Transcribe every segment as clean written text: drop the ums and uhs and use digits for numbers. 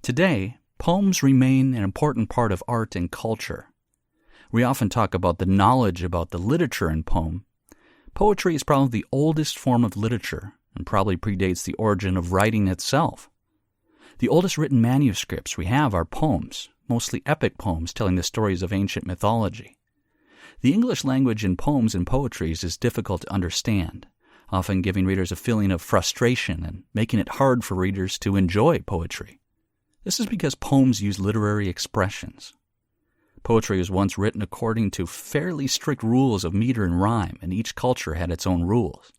Today, poems remain an important part of art and culture. We often talk about the knowledge about the literature in poem. Poetry is probably the oldest form of literature and probably predates the origin of writing itself. The oldest written manuscripts we have are poems, mostly epic poems telling the stories of ancient mythology. The English language in poems and poetries is difficult to understand, often giving readers a feeling of frustration and making it hard for readers to enjoy poetry. This is because poems use literary expressions. Poetry was once written according to fairly strict rules of meter and rhyme, and each culture had its own rules.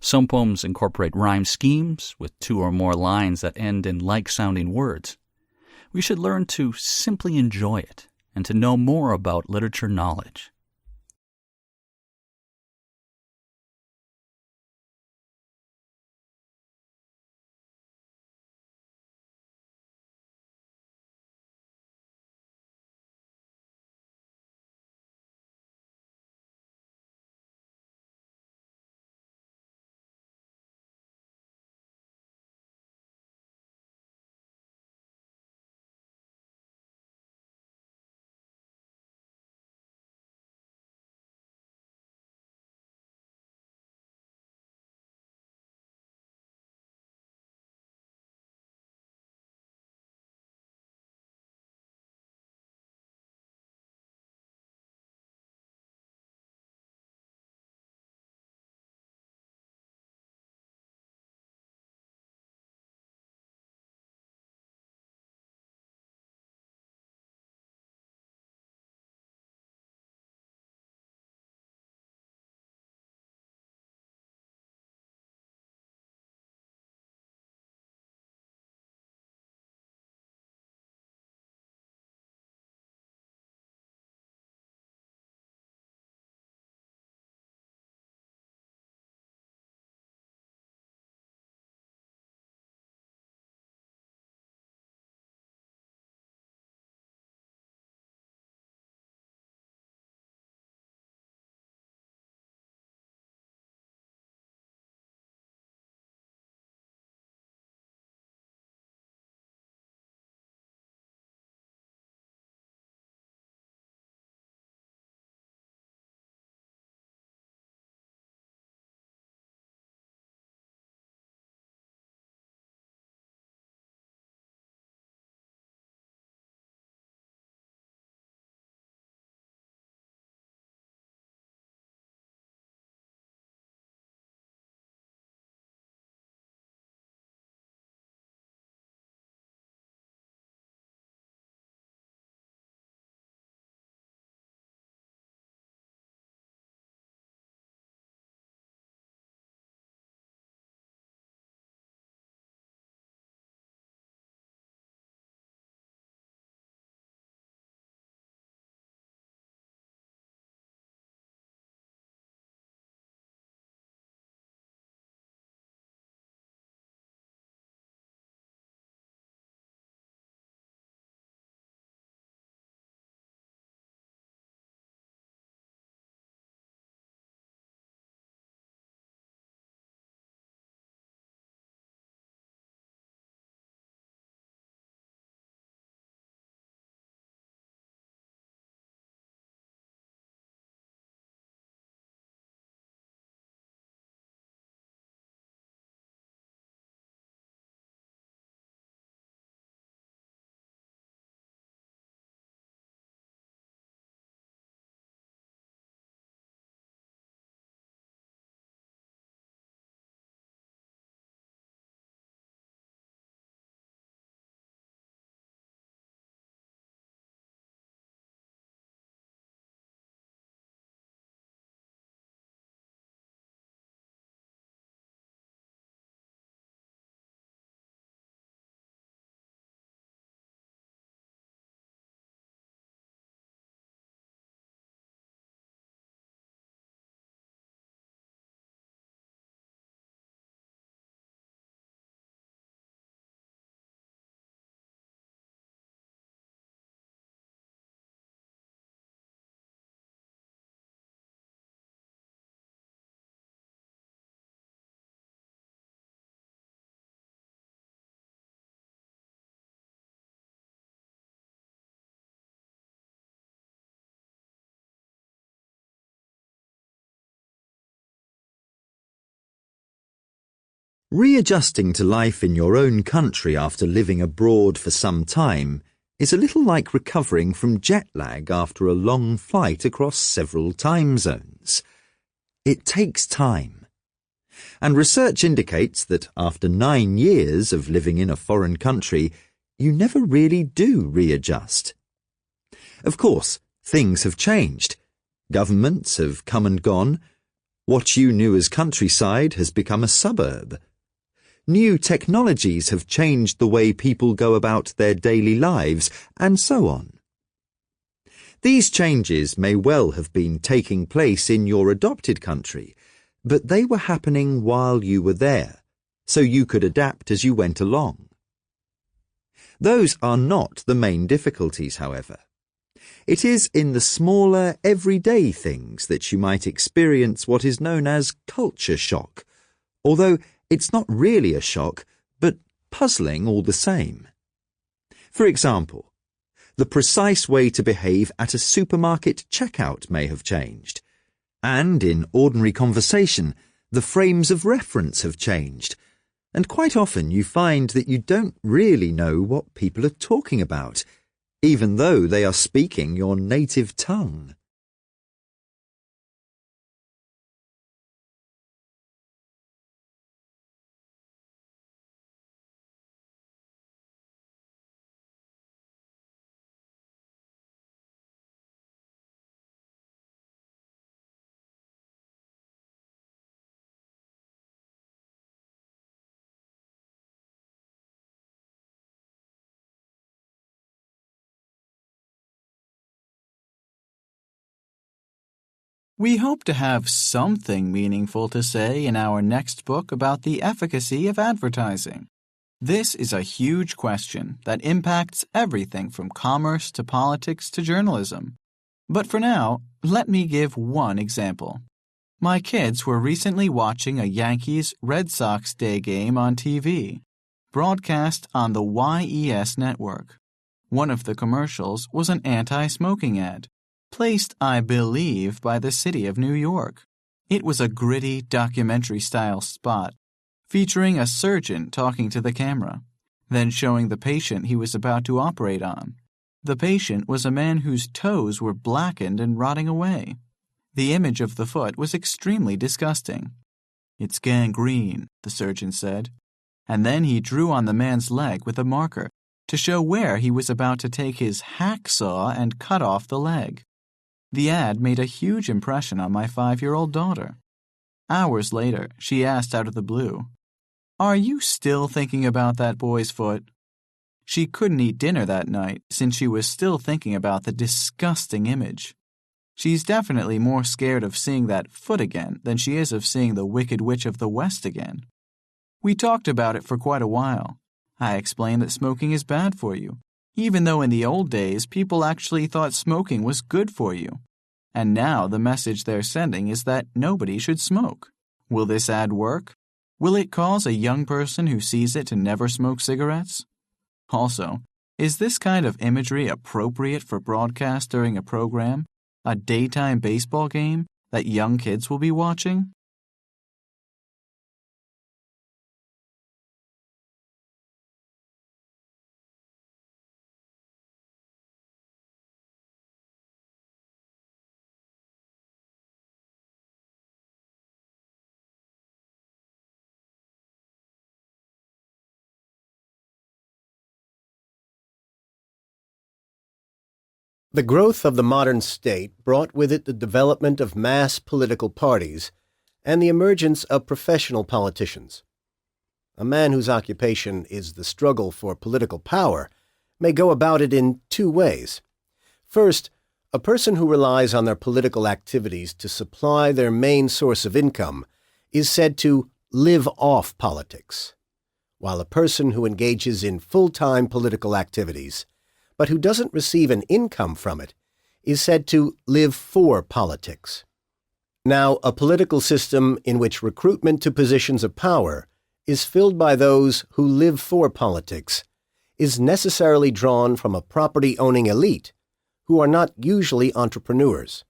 Some poems incorporate rhyme schemes with 2 or more lines that end in like-sounding words. We should learn to simply enjoy it and to know more about literature knowledge. Readjusting to life in your own country after living abroad for some time is a little like recovering from jet lag after a long flight across several time zones. It takes time. And research indicates that after 9 years of living in a foreign country, you never really do readjust. Of course, things have changed. Governments have come and gone. What you knew as countryside has become a suburb. New technologies have changed the way people go about their daily lives, and so on. These changes may well have been taking place in your adopted country, but they were happening while you were there, so you could adapt as you went along. Those are not the main difficulties, however. It is in the smaller, everyday things that you might experience what is known as culture shock, although it's not really a shock, but puzzling all the same. For example, the precise way to behave at a supermarket checkout may have changed, and in ordinary conversation, the frames of reference have changed, and quite often you find that you don't really know what people are talking about, even though they are speaking your native tongue. We hope to have something meaningful to say in our next book about the efficacy of advertising. This is a huge question that impacts everything from commerce to politics to journalism. But for now, let me give one example. My kids were recently watching a Yankees-Red Sox day game on TV, broadcast on the YES network. One of the commercials was an anti-smoking ad, placed, I believe, by the city of New York. It was a gritty documentary-style spot, featuring a surgeon talking to the camera, then showing the patient he was about to operate on. The patient was a man whose toes were blackened and rotting away. The image of the foot was extremely disgusting. "It's gangrene," the surgeon said, and then he drew on the man's leg with a marker to show where he was about to take his hacksaw and cut off the leg. The ad made a huge impression on my 5-year-old daughter. Hours later, she asked out of the blue, "Are you still thinking about that boy's foot?" She couldn't eat dinner that night since she was still thinking about the disgusting image. She's definitely more scared of seeing that foot again than she is of seeing the Wicked Witch of the West again. We talked about it for quite a while. I explained that smoking is bad for you, even though in the old days people actually thought smoking was good for you. And now the message they're sending is that nobody should smoke. Will this ad work? Will it cause a young person who sees it to never smoke cigarettes? Also, is this kind of imagery appropriate for broadcast during a program, a daytime baseball game that young kids will be watching? The growth of the modern state brought with it the development of mass political parties and the emergence of professional politicians. A man whose occupation is the struggle for political power may go about it in two ways. First, a person who relies on their political activities to supply their main source of income is said to live off politics, while a person who engages in full-time political activities but who doesn't receive an income from it, is said to live for politics. Now, a political system in which recruitment to positions of power is filled by those who live for politics is necessarily drawn from a property-owning elite who are not usually entrepreneurs.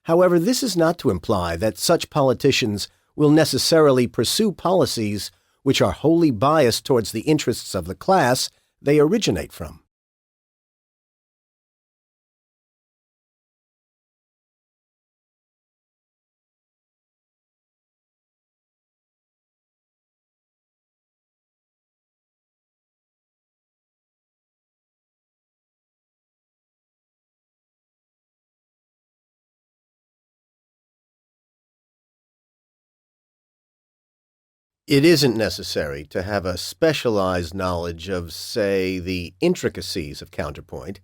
However, this is not to imply that such politicians will necessarily pursue policies which are wholly biased towards the interests of the class they originate from. It isn't necessary to have a specialized knowledge of, say, the intricacies of counterpoint,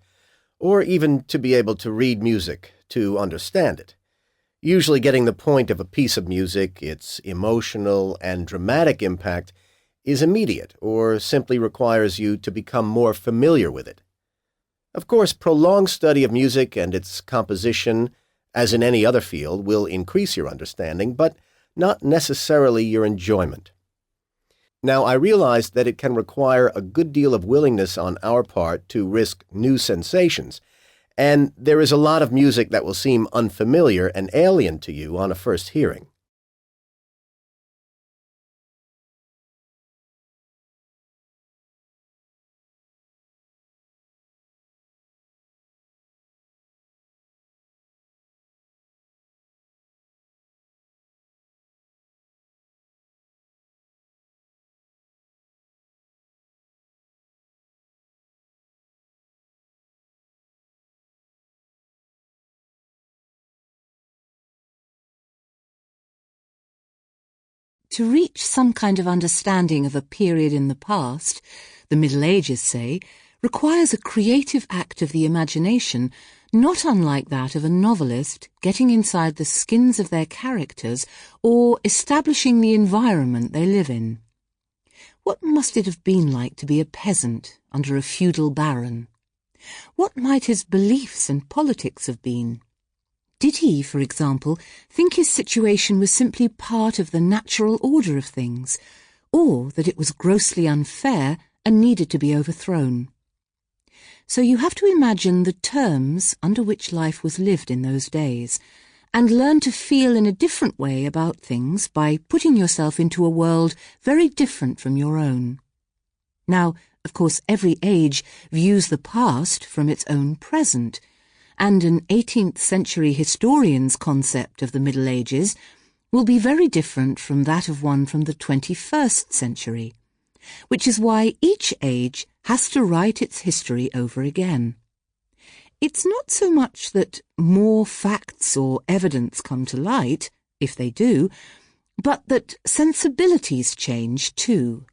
or even to be able to read music to understand it. Usually getting the point of a piece of music, its emotional and dramatic impact, is immediate or simply requires you to become more familiar with it. Of course, prolonged study of music and its composition, as in any other field, will increase your understanding, but not necessarily your enjoyment. Now, I realize that it can require a good deal of willingness on our part to risk new sensations, and there is a lot of music that will seem unfamiliar and alien to you on a first hearing. To reach some kind of understanding of a period in the past, the Middle Ages, say, requires a creative act of the imagination not unlike that of a novelist getting inside the skins of their characters or establishing the environment they live in. What must it have been like to be a peasant under a feudal baron? What might his beliefs and politics have been? Did he, for example, think his situation was simply part of the natural order of things, or that it was grossly unfair and needed to be overthrown? So you have to imagine the terms under which life was lived in those days, and learn to feel in a different way about things by putting yourself into a world very different from your own. Now, of course, every age views the past from its own present, and an 18th century historian's concept of the Middle Ages will be very different from that of one from the 21st century, which is why each age has to write its history over again. It's not so much that more facts or evidence come to light, if they do, but that sensibilities change too.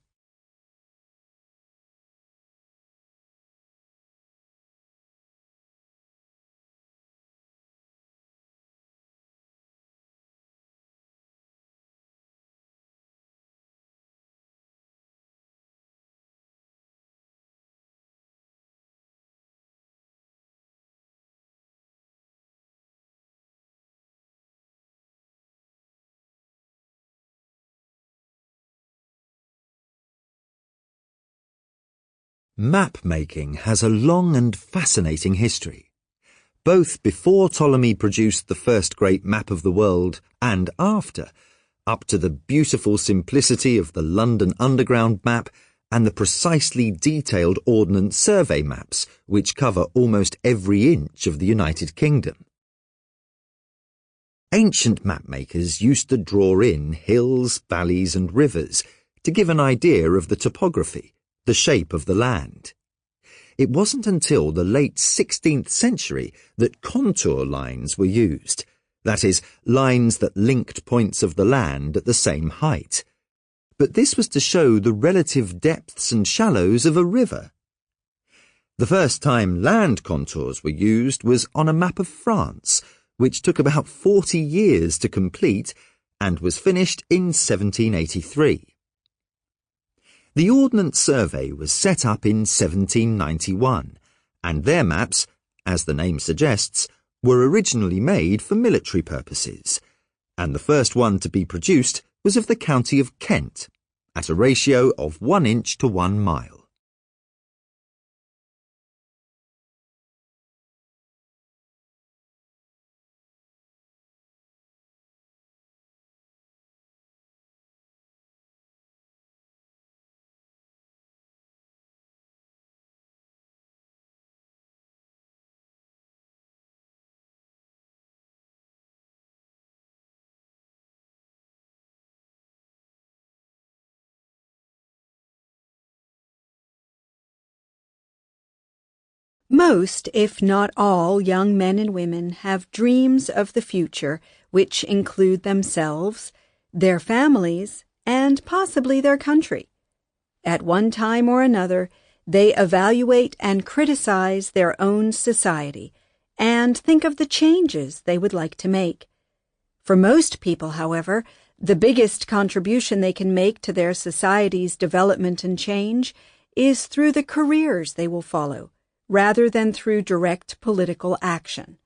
Map making has a long and fascinating history. Both before Ptolemy produced the first great map of the world and after, up to the beautiful simplicity of the London Underground map and the precisely detailed Ordnance Survey maps, which cover almost every inch of the United Kingdom. Ancient mapmakers used to draw in hills, valleys and rivers to give an idea of the topography, the shape of the land. It wasn't until the late 16th century that contour lines were used, that is, lines that linked points of the land at the same height. But this was to show the relative depths and shallows of a river. The first time land contours were used was on a map of France, which took about 40 years to complete and was finished in 1783. The Ordnance Survey was set up in 1791, and their maps, as the name suggests, were originally made for military purposes, and the first one to be produced was of the county of Kent, at a ratio of 1 inch to 1 mile. Most, if not all, young men and women have dreams of the future which include themselves, their families, and possibly their country. At one time or another, they evaluate and criticize their own society and think of the changes they would like to make. For most people, however, the biggest contribution they can make to their society's development and change is through the careers they will follow, rather than through direct political action.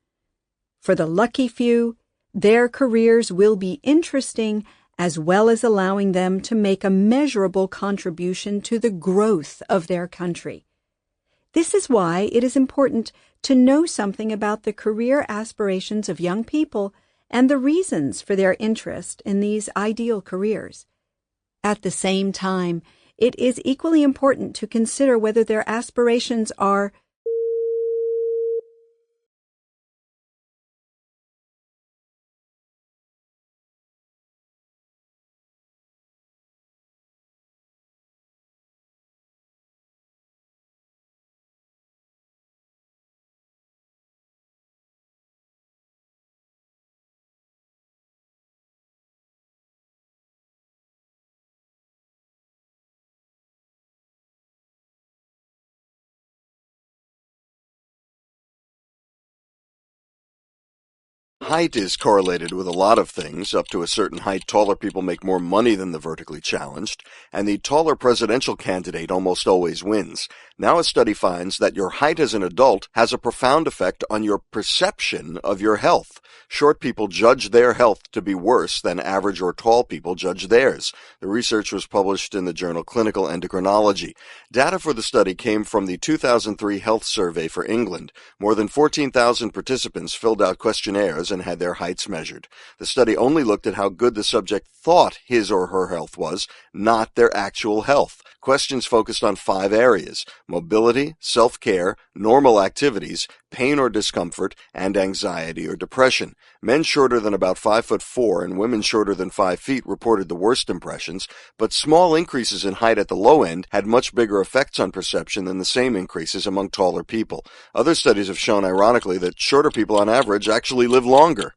For the lucky few, their careers will be interesting as well as allowing them to make a measurable contribution to the growth of their country. This is why it is important to know something about the career aspirations of young people and the reasons for their interest in these ideal careers. At the same time, it is equally important to consider whether their aspirations are Height is correlated with a lot of things. Up to a certain height, taller people make more money than the vertically challenged, and the taller presidential candidate almost always wins. Now a study finds that your height as an adult has a profound effect on your perception of your health. Short people judge their health to be worse than average or tall people judge theirs. The research was published in the journal Clinical Endocrinology. Data for the study came from the 2003 Health Survey for England. More than 14,000 participants filled out questionnaires and had their heights measured. The study only looked at how good the subject thought his or her health was, not their actual health. Questions focused on 5 areas: mobility, self-care, normal activities, pain or discomfort, and anxiety or depression. Men shorter than about 5'4" and women shorter than 5 feet reported the worst impressions, but small increases in height at the low end had much bigger effects on perception than the same increases among taller people. Other studies have shown, ironically, that shorter people on average actually live longer.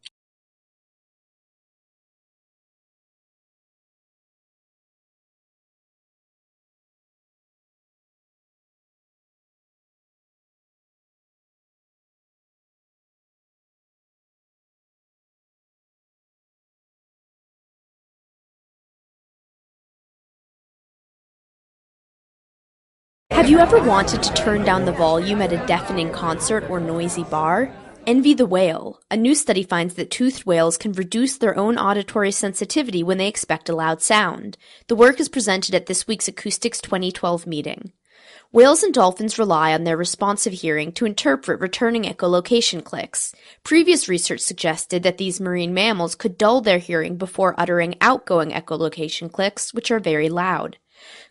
Have you ever wanted to turn down the volume at a deafening concert or noisy bar? Envy the whale. A new study finds that toothed whales can reduce their own auditory sensitivity when they expect a loud sound. The work is presented at this week's Acoustics 2012 meeting. Whales and dolphins rely on their responsive hearing to interpret returning echolocation clicks. Previous research suggested that these marine mammals could dull their hearing before uttering outgoing echolocation clicks, which are very loud.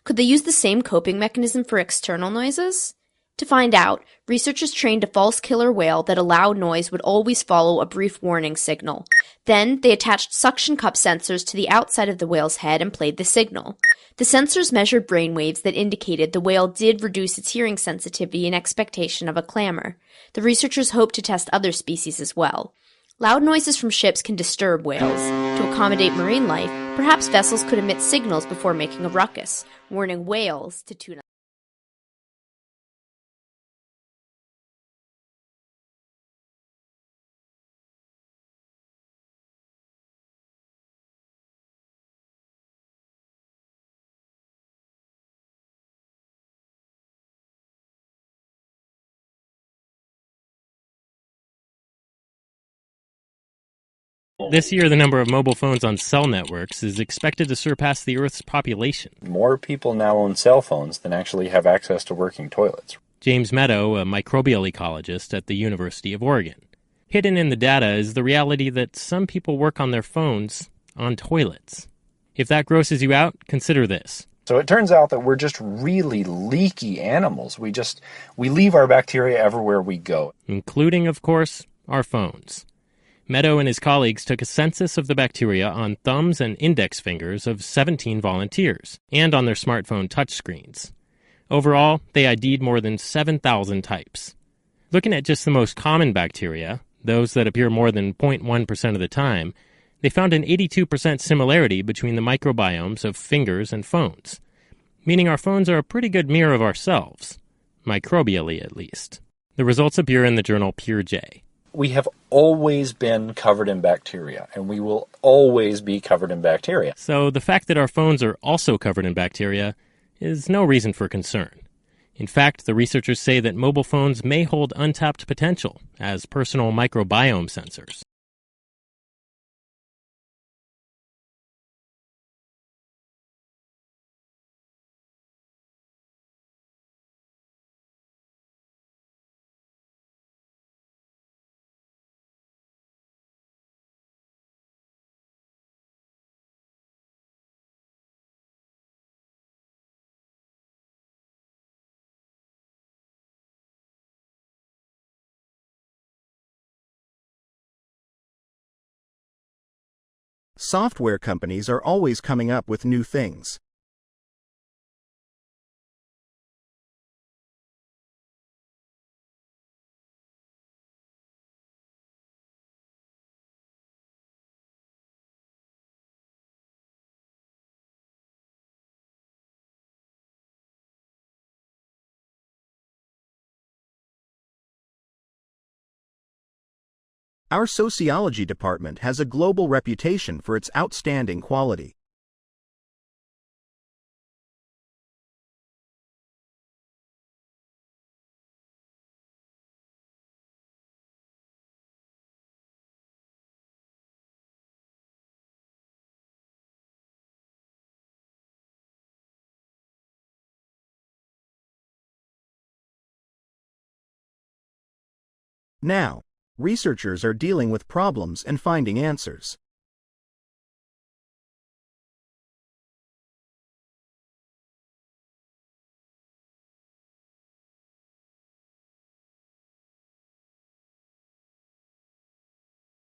Could they use the same coping mechanism for external noises? To find out, researchers trained a false killer whale that a loud noise would always follow a brief warning signal. Then, they attached suction cup sensors to the outside of the whale's head and played the signal. The sensors measured brainwaves that indicated the whale did reduce its hearing sensitivity in expectation of a clamor. The researchers hope to test other species as well. Loud noises from ships can disturb whales. To accommodate marine life, perhaps vessels could emit signals before making a ruckus, warning whales to tune up. This year, the number of mobile phones on cell networks is expected to surpass the Earth's population. More people now own cell phones than actually have access to working toilets. James Meadow, a microbial ecologist at the University of Oregon. Hidden in the data is the reality that some people work on their phones on toilets. If that grosses you out, consider this. So it turns out that we're just really leaky animals. We leave our bacteria everywhere we go. Including, of course, our phones. Meadow and his colleagues took a census of the bacteria on thumbs and index fingers of 17 volunteers, and on their smartphone touchscreens. Overall, they ID'd more than 7,000 types. Looking at just the most common bacteria, those that appear more than 0.1% of the time, they found an 82% similarity between the microbiomes of fingers and phones, meaning our phones are a pretty good mirror of ourselves, microbially at least. The results appear in the journal PeerJ. We have always been covered in bacteria, and we will always be covered in bacteria. So the fact that our phones are also covered in bacteria is no reason for concern. In fact, the researchers say that mobile phones may hold untapped potential as personal microbiome sensors. Software companies are always coming up with new things. Our sociology department has a global reputation for its outstanding quality. Now, researchers are dealing with problems and finding answers.